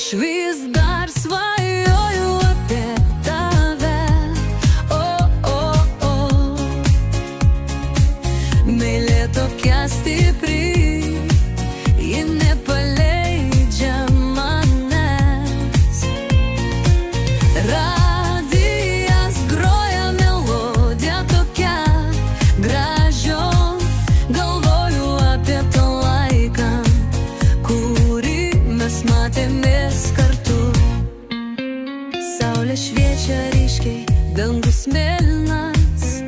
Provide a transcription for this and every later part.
Aš vis dar svajoju apie tave. Meilė tokia stipri, ji nepaleidžia manęs. Radijas groja melodiją tokią gražią. Galvoju apie tą laiką, kurį mes matėmės kartu. Saulė šviečia ryškiai, dangus mėlynas,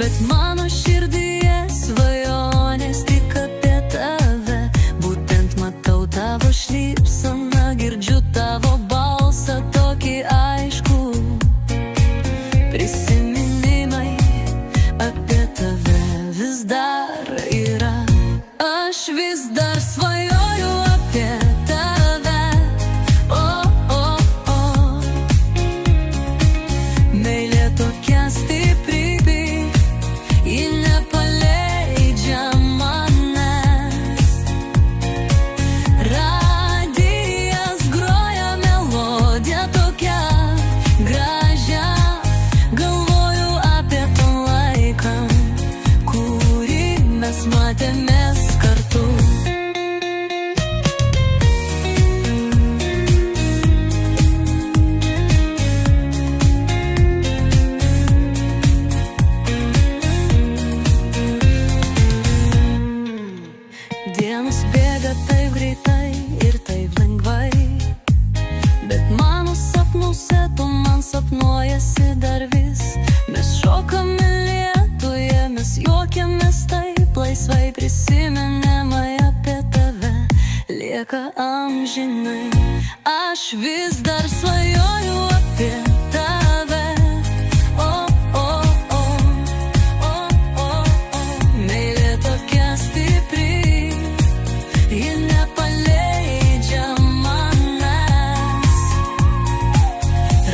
bet mano širdyje svajonės tik apie tave. Būtent matau tavo šypseną, girdžiu tavo balsą tokį aiškų. Prisiminimai apie tave vis dar yra. Aš vis dar svajoju apie tave. Meilė tokia stipri, ji nepaleidžia manęs. Radijas groja melodiją tokią gražią. Galvoju apie tą laiką, kurį mes matėmės kartu. Dienos bėga taip greitai ir taip lengvai, bet mano sapnuose tu man sapnuojasi dar vis. Mes šokame lietuje, mes juokiamės taip laisvai. Prisiminimai apie tave lieka amžinai. Aš vis dar svajoju apie tave. Meilė tokia stipri, ji nepaleidžia manęs.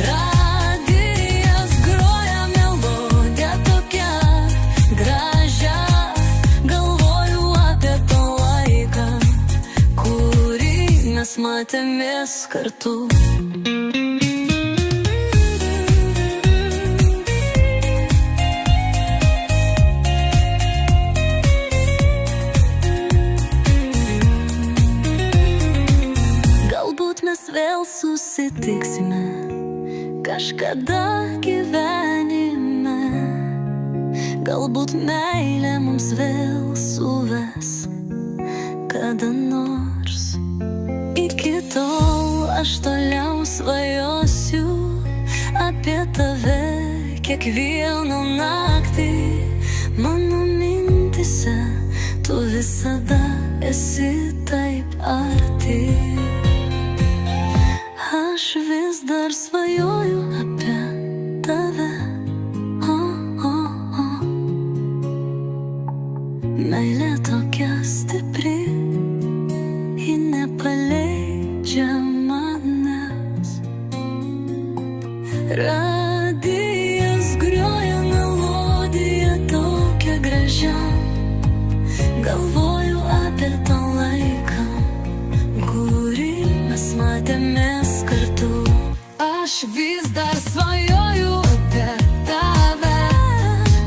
Radijas groja melodiją tokią gražią. Galvoju apie tą laiką, kurį mes matėmės kartu. Galbūt mes vėl susitiksime kažkada gyvenime. Galbūt meilė mums vėl suves kada nors. Iki tol aš toliau svajosiu apie tave kiekvieną naktį. Mano mintyse tu visada esi taip arti. Aš vis dar svajoju apie tave. Meilė tokia stipri, ji nepaleidžia manęs. Radijas groja melodiją tokią gražią. Galvoju apie tą laiką, kurį mes matėmės kartu. Aš vis dar svajoju